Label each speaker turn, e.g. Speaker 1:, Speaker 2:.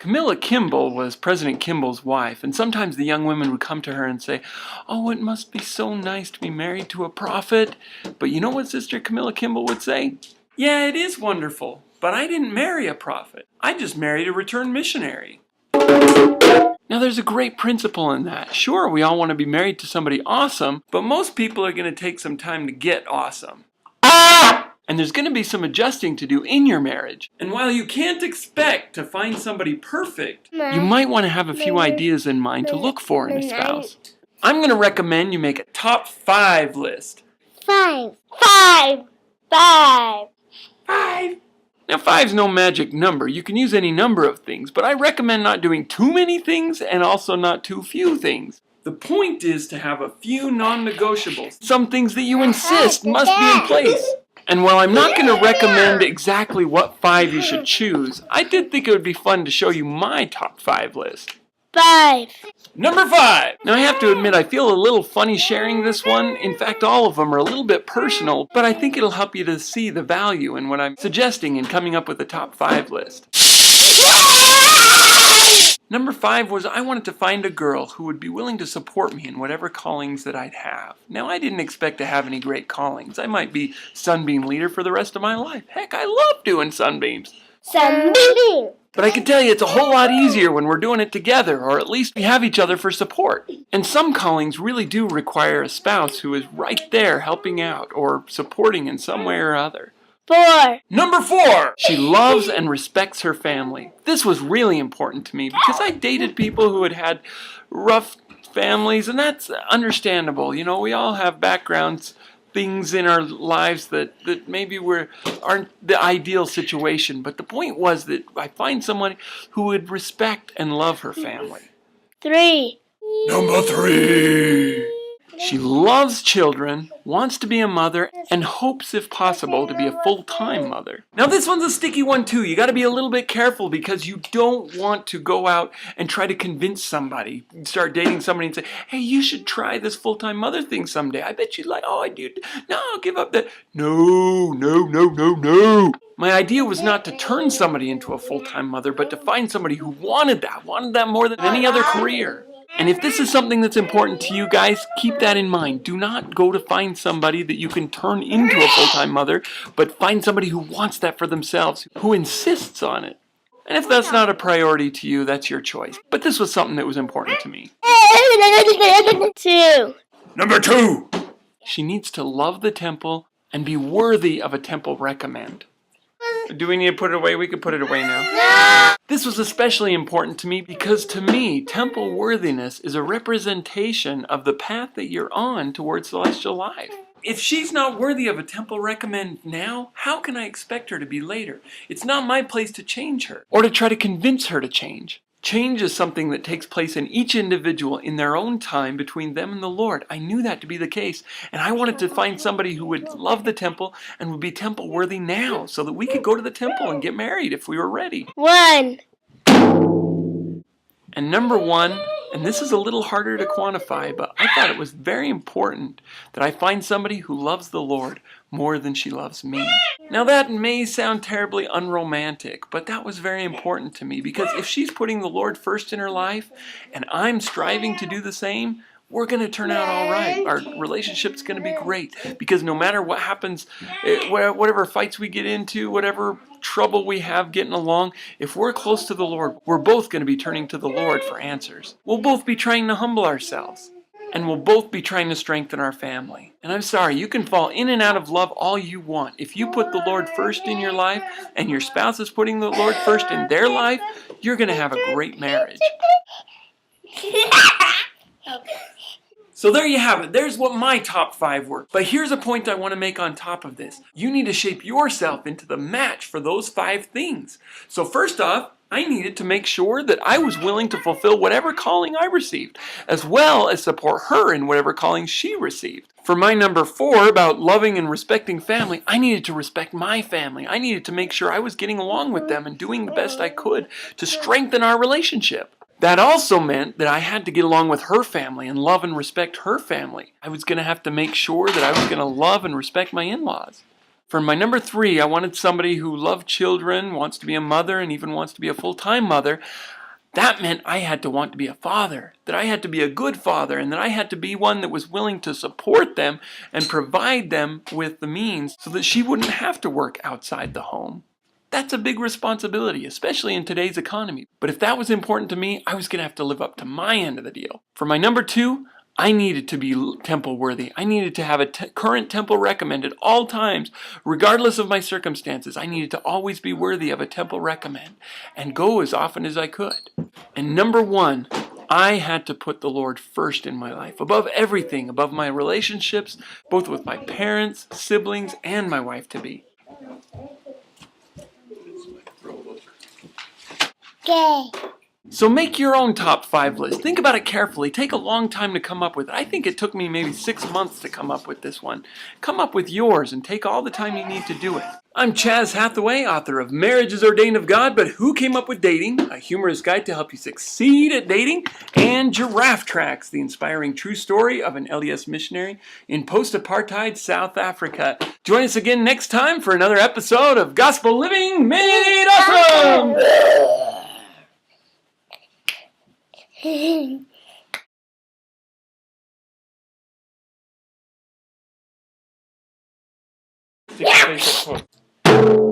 Speaker 1: Camilla Kimball was President Kimball's wife, and sometimes the young women would come to her and say, "Oh, it must be so nice to be married to a prophet." But you know what Sister Camilla Kimball would say? "Yeah, it is wonderful, but I didn't marry a prophet. I just married a returned missionary." Now there's a great principle in that. Sure, we all want to be married to somebody awesome, but most people are going to take some time to get awesome. And there's going to be some adjusting to do in your marriage. And while you can't expect to find somebody perfect, you might want to have a few ideas in mind to look for in a spouse. I'm going to recommend you make a top 5 list.
Speaker 2: 5.
Speaker 1: Now 5's no magic number. You can use any number of things, but I recommend not doing too many things and also not too few things. The point is to have a few non-negotiables. Some things that you insist must be in place. And while I'm not going to recommend exactly what 5 you should choose, I did think it would be fun to show you my top 5 list.
Speaker 2: 5.
Speaker 1: Number 5! Now I have to admit I feel a little funny sharing this one. In fact, all of them are a little bit personal, but I think it'll help you to see the value in what I'm suggesting in coming up with a top 5 list. Number 5 was I wanted to find a girl who would be willing to support me in whatever callings that I'd have. Now, I didn't expect to have any great callings. I might be Sunbeam leader for the rest of my life. Heck, I love doing Sunbeams.
Speaker 2: Sunbeam.
Speaker 1: But I can tell you it's a whole lot easier when we're doing it together, or at least we have each other for support. And some callings really do require a spouse who is right there helping out or supporting in some way or other.
Speaker 2: 4.
Speaker 1: Number 4, she loves and respects her family. This was really important to me because I dated people who had had rough families, and that's understandable. You know, we all have backgrounds, things in our lives that maybe aren't the ideal situation. But the point was that I find someone who would respect and love her family.
Speaker 2: 3.
Speaker 1: Number 3. She loves children, wants to be a mother, and hopes, if possible, to be a full-time mother. Now this one's a sticky one too. You gotta be a little bit careful because you don't want to go out and try to convince somebody, start dating somebody and say, "Hey, you should try this full-time mother thing someday. I bet you'd like, oh, I do. No, give up that." No. My idea was not to turn somebody into a full-time mother, but to find somebody who wanted that more than any other career. And if this is something that's important to you guys, keep that in mind. Do not go to find somebody that you can turn into a full-time mother, but find somebody who wants that for themselves, who insists on it. And if that's not a priority to you, that's your choice. But this was something that was important to me.
Speaker 2: 2.
Speaker 1: Number 2! She needs to love the temple and be worthy of a temple recommend. Do we need to put it away? We could put it away now.
Speaker 2: No.
Speaker 1: This was especially important to me because to me, temple worthiness is a representation of the path that you're on towards celestial life. If she's not worthy of a temple recommend now, how can I expect her to be later? It's not my place to change her or to try to convince her to change. Change is something that takes place in each individual in their own time between them and the Lord. I knew that to be the case, and I wanted to find somebody who would love the temple and would be temple worthy now so that we could go to the temple and get married if we were ready.
Speaker 2: 1.
Speaker 1: And number 1, and this is a little harder to quantify, but I thought it was very important that I find somebody who loves the Lord more than she loves me. Now that may sound terribly unromantic, but that was very important to me because if she's putting the Lord first in her life and I'm striving to do the same, we're going to turn out all right. Our relationship's going to be great because no matter what happens, whatever fights we get into, whatever trouble we have getting along, if we're close to the Lord, we're both going to be turning to the Lord for answers. We'll both be trying to humble ourselves. And we'll both be trying to strengthen our family. And I'm sorry, you can fall in and out of love all you want. If you put the Lord first in your life and your spouse is putting the Lord first in their life, you're going to have a great marriage. So there you have it. There's what my top 5 were. But here's a point I want to make on top of this. You need to shape yourself into the match for those 5 things. So first off, I needed to make sure that I was willing to fulfill whatever calling I received, as well as support her in whatever calling she received. For my number 4 about loving and respecting family, I needed to respect my family. I needed to make sure I was getting along with them and doing the best I could to strengthen our relationship. That also meant that I had to get along with her family and love and respect her family. I was going to have to make sure that I was going to love and respect my in-laws. For my number 3, I wanted somebody who loved children, wants to be a mother, and even wants to be a full-time mother. That meant I had to want to be a father, that I had to be a good father, and that I had to be one that was willing to support them and provide them with the means so that she wouldn't have to work outside the home. That's a big responsibility, especially in today's economy. But if that was important to me, I was going to have to live up to my end of the deal. For my number 2, I needed to be temple worthy. I needed to have a current temple recommend at all times, regardless of my circumstances. I needed to always be worthy of a temple recommend and go as often as I could. And number 1, I had to put the Lord first in my life, above everything, above my relationships, both with my parents, siblings, and my wife-to-be.
Speaker 2: Okay.
Speaker 1: So make your own top 5 list. Think about it carefully. Take a long time to come up with it. I think it took me maybe 6 months to come up with this one. Come up with yours and take all the time you need to do it. I'm Chaz Hathaway, author of Marriage is Ordained of God, but Who Came Up with Dating? A humorous guide to help you succeed at dating, and Giraffe Tracks, the inspiring true story of an LDS missionary in post-apartheid South Africa. Join us again next time for another episode of Gospel Living Made Awesome! Stick your face up close.